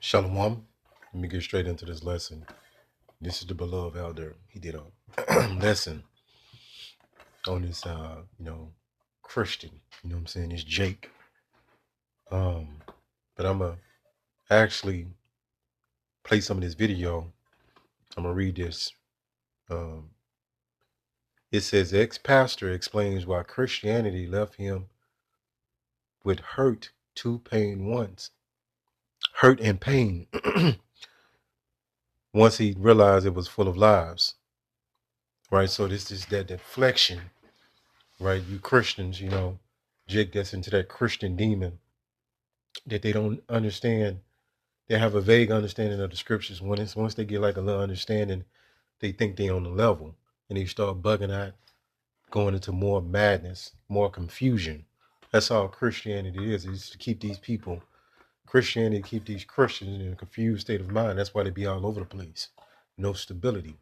Shalom. Let me get straight into this lesson. This is the beloved elder. He did a lesson on this, Christian. You know what I'm saying? It's Jake. But I'm going to actually play some of this video. I'm going to read this. It says, ex-pastor explains why Christianity left him with hurt and pain, once he realized it was full of lies. Right? So this is that deflection, right? You Christians, Jake gets into that Christian demon that they don't understand. They have a vague understanding of the scriptures. Once they get like a little understanding, they think they on the level, and they start bugging out, going into more madness, more confusion. That's all Christianity is. It's to keep these people, Christianity, keep these Christians in a confused state of mind. That's why they be all over the place. No stability.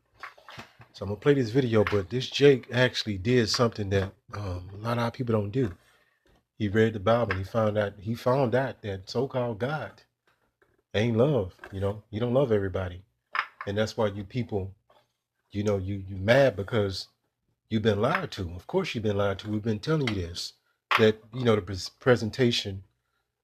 So I'm gonna play this video, but this Jake actually did something that a lot of our people don't do. He read the Bible and he found out that so-called God ain't love. You don't love everybody. And that's why you people, you mad because you've been lied to. Of course you've been lied to. We've been telling you this, that, the presentation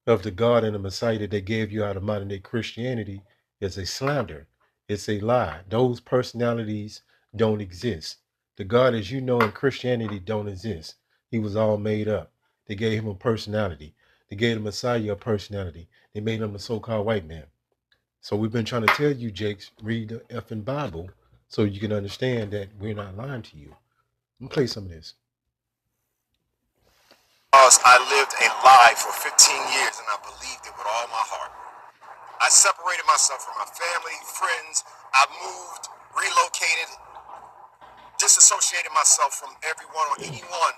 of the God and the Messiah that they gave you out of modern day Christianity is a slander. It's a lie. Those personalities don't exist. The God as you know in Christianity don't exist. He was all made up. They gave him a personality. They gave the Messiah a personality. They made him a so-called white man. So we've been trying to tell you, Jakes, read the effing Bible so you can understand that we're not lying to you. I'm gonna play some of this. Because I lived a lie for 15 years and I believed it with all my heart. I separated myself from my family, friends. I moved, relocated, disassociated myself from everyone or anyone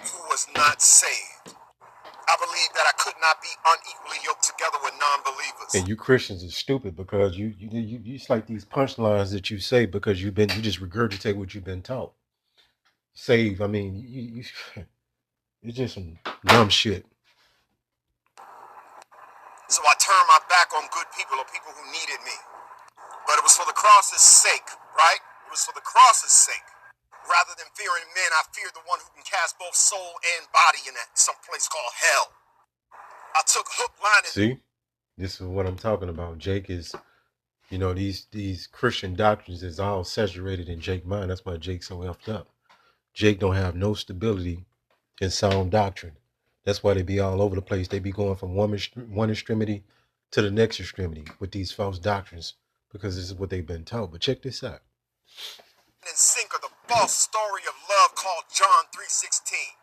who was not saved. I believed that I could not be unequally yoked together with non-believers. And you Christians are stupid because you it's like these punchlines that you say because you just regurgitate what you've been taught. Save, I mean, it's just some dumb shit. So I turned my back on good people or people who needed me. But it was for the cross's sake, right? It was for the cross's sake. Rather than fearing men, I feared the one who can cast both soul and body in that someplace called hell. I took hook, line, and... See? This is what I'm talking about. Jake is, these Christian doctrines is all saturated in Jake's mind. That's why Jake's so effed up. Jake don't have no stability in sound doctrine. That's why they be all over the place. They be going from one extremity to the next extremity with these false doctrines because this is what they've been taught. But check this out. And sink of the false story of love called John 3:16.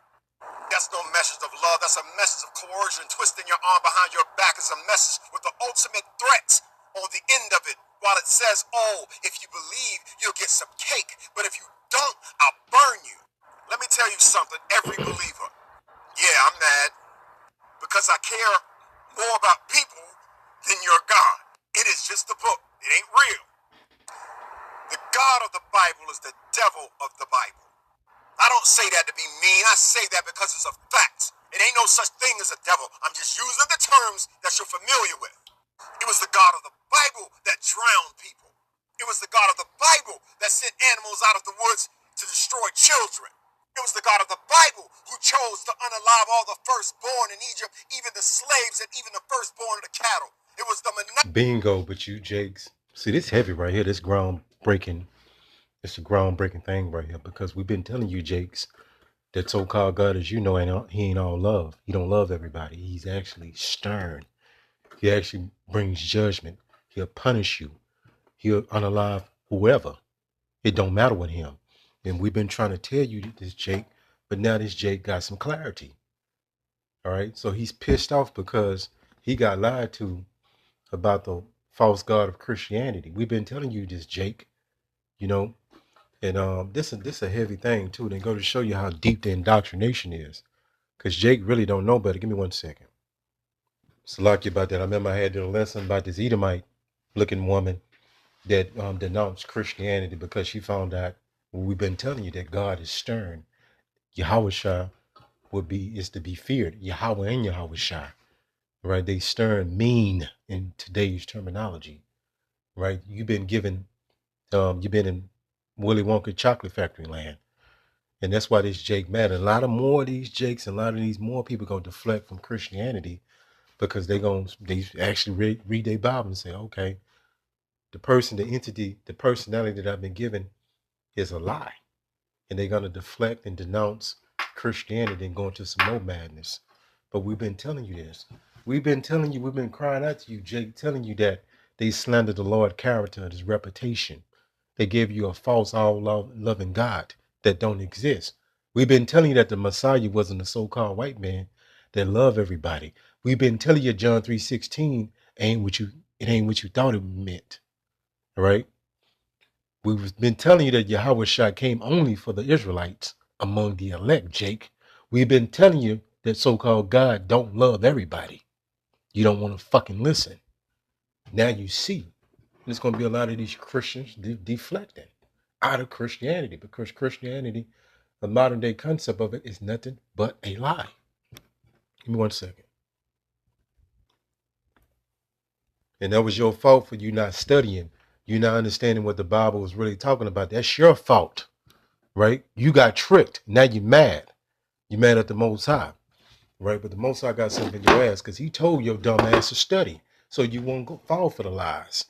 That's no message of love. That's a message of coercion. Twisting your arm behind your back is a message with the ultimate threat on the end of it. While it says, oh, if you believe, you'll get some cake. But if you don't, I'll burn you. Let me tell you something, every believer. Yeah, I'm mad because I care more about people than your God. It is just a book. It ain't real. The God of the Bible is the devil of the Bible. I don't say that to be mean. I say that because it's a fact. It ain't no such thing as a devil. I'm just using the terms that you're familiar with. It was the God of the Bible that drowned people. It was the God of the Bible that sent animals out of the woods to destroy children. It was the God of the Bible who chose to unalive all the firstborn in Egypt, even the slaves and even the firstborn of the cattle. It was the bingo, but you Jakes. See, this heavy right here, this groundbreaking. It's a groundbreaking thing right here because we've been telling you, Jakes, that so-called God, as you know, he ain't all love. He don't love everybody. He's actually stern. He actually brings judgment. He'll punish you. He'll unalive whoever. It don't matter with him. And we've been trying to tell you this, Jake, but now this Jake got some clarity. All right. So he's pissed off because he got lied to about the false God of Christianity. We've been telling you this, Jake, and this is a heavy thing too. Then go to show you how deep the indoctrination is. Because Jake really don't know better. Give me 1 second. So like you about that. I remember I had a lesson about this Edomite looking woman that denounced Christianity because she found out we've been telling you that God is stern. Yahweh is to be feared. Yahweh and Yahweh. Right? They stern, mean. in today's terminology, right? You've been given, you've been in Willy Wonka chocolate factory land. And that's why this Jake matter. A lot of more of these Jakes and a lot of these more people gonna deflect from Christianity because they actually read their Bible and say, okay, the person, the entity, the personality that I've been given is a lie. And they're gonna deflect and denounce Christianity and go into some more madness. But we've been telling you this. We've been telling you, we've been crying out to you, Jake, telling you that they slander the Lord character and his reputation. They give you a false, all loving God that don't exist. We've been telling you that the Messiah wasn't a so-called white man that loved everybody. We've been telling you John 3:16 it ain't what you thought it meant. All right. We've been telling you that Yahweh Shah came only for the Israelites among the elect, Jake. We've been telling you that so-called God don't love everybody. You don't want to fucking listen. Now you see. There's going to be a lot of these Christians deflecting out of Christianity because Christianity, the modern day concept of it, is nothing but a lie. Give me 1 second. And that was your fault for you not studying, you not understanding what the Bible was really talking about. That's your fault, right? You got tricked. Now you're mad. You're mad at the Most High, right? But the Most High got something in your ass because he told your dumb ass to study so you won't go fall for the lies.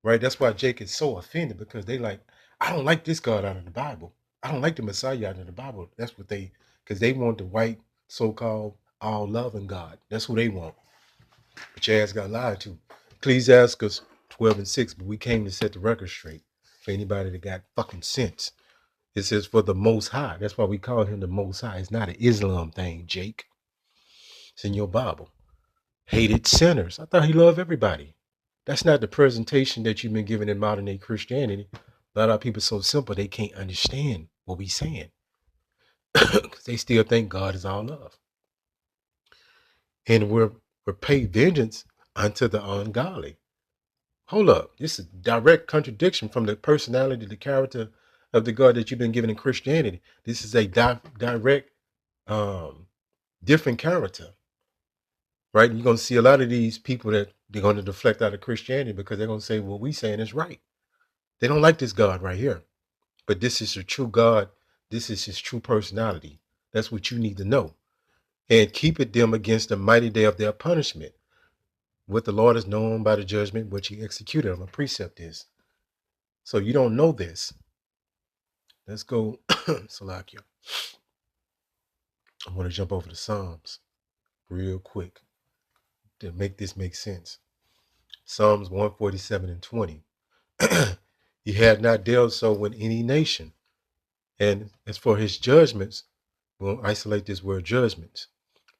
Right? That's why Jake is so offended because they like, I don't like this God out of the Bible. I don't like the Messiah out of the Bible. That's what because they want the white so-called all loving God. That's who they want. But your ass got lied to. Ecclesiastes 12:6, but we came to set the record straight for anybody that got fucking sense. It says for the Most High. That's why we call him the Most High. It's not an Islam thing, Jake. It's in your Bible. Hated sinners. I thought he loved everybody. That's not the presentation that you've been given in modern day Christianity. A lot of people are so simple they can't understand what we're saying because they still think God is all love. And we're paid vengeance unto the ungodly. Hold up. This is direct contradiction from the personality, the character of the God that you've been given in Christianity. This is a direct, different character, right? You're going to see a lot of these people that they're going to deflect out of Christianity because they're going to say, what we saying is right. They don't like this God right here. But this is the true God. This is his true personality. That's what you need to know. And keep it them against the mighty day of their punishment. What the Lord is known by the judgment which he executed. I'm a precept is. So you don't know this. Let's go, Salakia. I want to jump over the Psalms real quick to make this make sense. Psalms 147:20. He had not dealt so with any nation. And as for his judgments, we'll isolate this word judgments.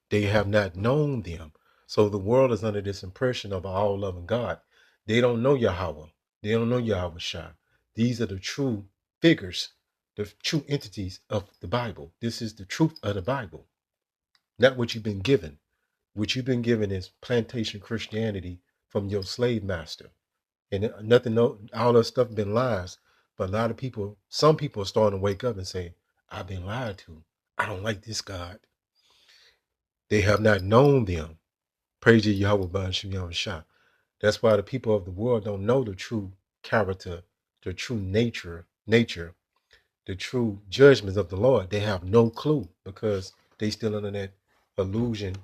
They have not known them. So the world is under this impression of an all-loving God. They don't know Yahweh. They don't know Yahweh Shah. These are the true figures, the true entities of the Bible. This is the truth of the Bible, not what you've been given. What you've been given is plantation Christianity from your slave master. And nothing, all that stuff been lies. But a lot of people, some people are starting to wake up and say, I've been lied to. I don't like this God. They have not known them. Praise ye Yahweh Ba'ashem Yahweh Shah. That's why the people of the world don't know the true character, the true nature, the true judgments of the Lord. They have no clue because they still under that illusion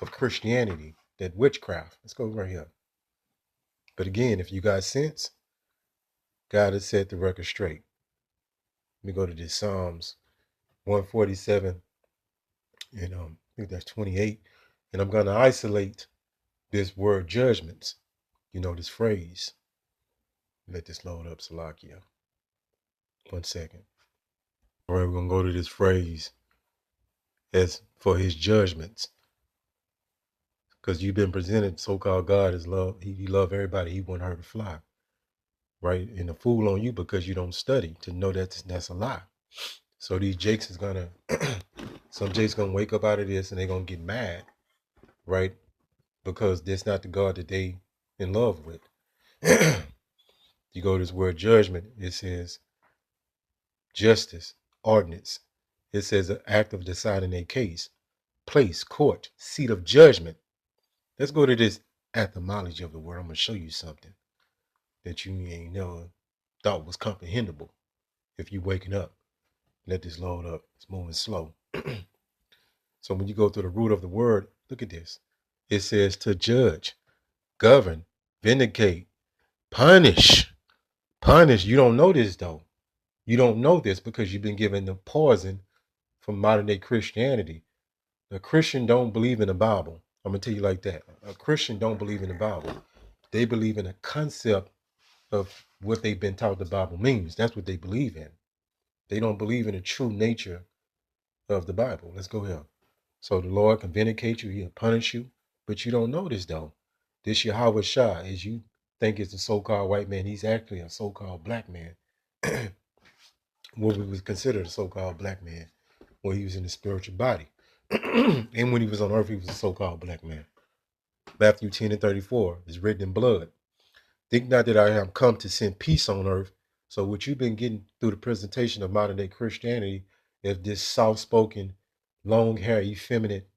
of Christianity, that witchcraft. Let's go right here. But again, if you got sense, God has set the record straight. Let me go to this Psalms 147 and I think that's 28. And I'm going to isolate this word judgments, this phrase. Let this load up, Salakia. 1 second. All right, we're going to go to this phrase as for his judgments. Because you've been presented so-called God as love. He love everybody. He wouldn't hurt a fly. Right? And the fool on you because you don't study to know that that's a lie. So these Jakes is going to, some Jakes going to wake up out of this and they're going to get mad. Right? Because that's not the God that they in love with. You go to this word judgment, it says justice, ordinance. It says an act of deciding a case, place, court, seat of judgment. Let's go to this etymology of the word. I'm gonna show you something that you ain't never thought was comprehensible. If you waking up, let this load up. It's moving slow. So when you go through the root of the word, look at this. It says to judge, govern, vindicate, punish. Punish. You don't know this though. You don't know this because you've been given the poison from modern day Christianity. A Christian don't believe in the Bible. I'm gonna tell you like that. A Christian don't believe in the Bible. They believe in a concept of what they've been taught the Bible means. That's what they believe in. They don't believe in the true nature of the Bible. Let's go here. So the Lord can vindicate you, he'll punish you, but you don't know this though. This Yahweh Shah, as you think is a so-called white man, he's actually a so-called black man. What we would consider a so-called black man when he was in the spiritual body. And when he was on earth, he was a so-called black man. Matthew 10:34 is written in blood. Think not that I am come to send peace on earth. So what you've been getting through the presentation of modern day Christianity is this soft-spoken, long hair, effeminate,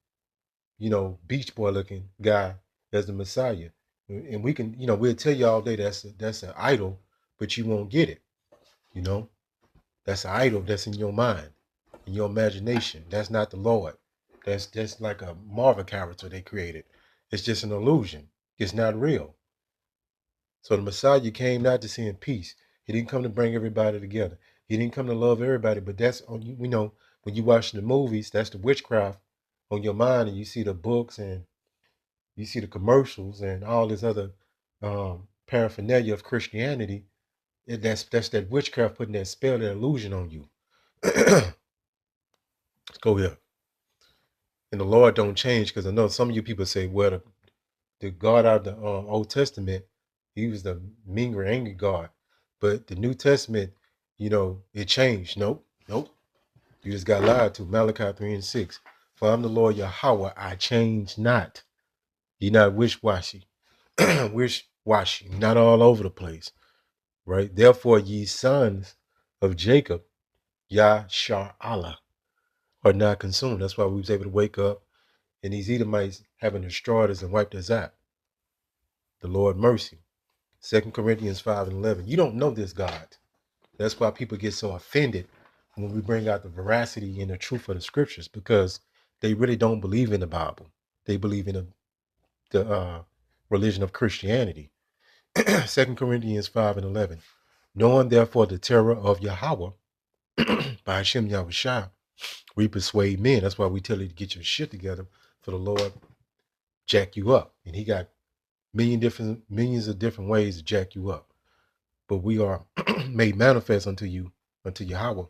beach boy looking guy as the Messiah. And we can, we'll tell you all day that's an idol, but you won't get it. You know, that's an idol that's in your mind, in your imagination. That's not the Lord. That's like a Marvel character they created. It's just an illusion. It's not real. So the Messiah came not to send peace. He didn't come to bring everybody together. He didn't come to love everybody. But that's on you. When you watch the movies, that's the witchcraft on your mind, and you see the books and you see the commercials and all this other paraphernalia of Christianity. That's that witchcraft putting that spell, that illusion on you. Let's go here. And the Lord don't change, because I know some of you people say, well, the God out of the Old Testament, he was the meaner, angry God. But the New Testament, it changed. Nope, nope. You just got lied to. Malachi 3:6. For I'm the Lord Yahweh, I change not. You're not wish-washy. Wish-washy. Not all over the place. Right? Therefore, ye sons of Jacob, Yah-Shar-Allah, are not consumed. That's why we was able to wake up and these Edomites having destroyed us and wiped us out. The Lord mercy. 2 Corinthians 5:11. You don't know this God. That's why people get so offended when we bring out the veracity and the truth of the scriptures, because they really don't believe in the Bible. They believe in the religion of Christianity. 2 Corinthians 5:11. Knowing therefore the terror of Yahweh by Hashem Yahushua, we persuade men. That's why we tell you to get your shit together for the Lord jack you up. And he got millions of different ways to jack you up. But we are made manifest unto Yahweh.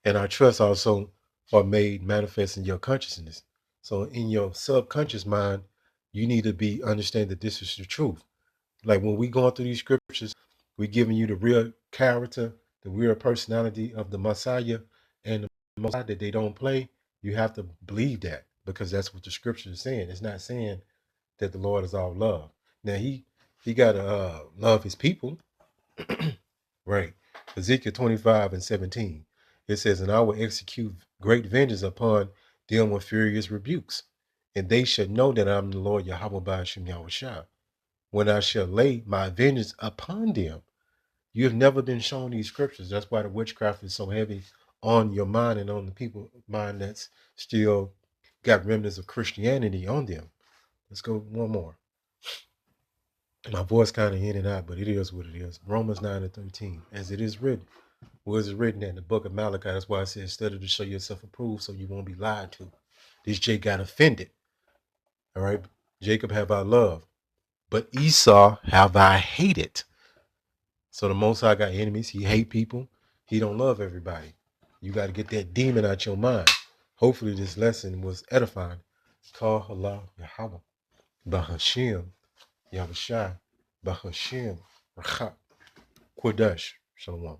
And our trusts also are made manifest in your consciousness. So in your subconscious mind, you need to understand that this is the truth. Like when we going through these scriptures, we're giving you the real character, the real personality of the Messiah and the Messiah that they don't play. You have to believe that, because that's what the scripture is saying. It's not saying that the Lord is all love. Now he gotta love his people. Right. Ezekiel 25:17. It says, and I will execute great vengeance upon them with furious rebukes. And they shall know that I'm the Lord Yahweh by Hashem Yahushua, when I shall lay my vengeance upon them. You have never been shown these scriptures. That's why the witchcraft is so heavy on your mind and on the people's mind that's still got remnants of Christianity on them. Let's go one more. My voice kind of in and out, but it is what it is. Romans 9:13. As it is written. Was it written in the book of Malachi? That's why I said study to show yourself approved so you won't be lied to. This Jake got offended. All right. Jacob have I loved, but Esau have I hated. So the Most High got enemies. He hate people. He don't love everybody. You got to get that demon out your mind. Hopefully this lesson was edifying. Call Allah Yahweh. Bahashim. Yahushai. Bahashim. Rachak. Kodesh. Shalom.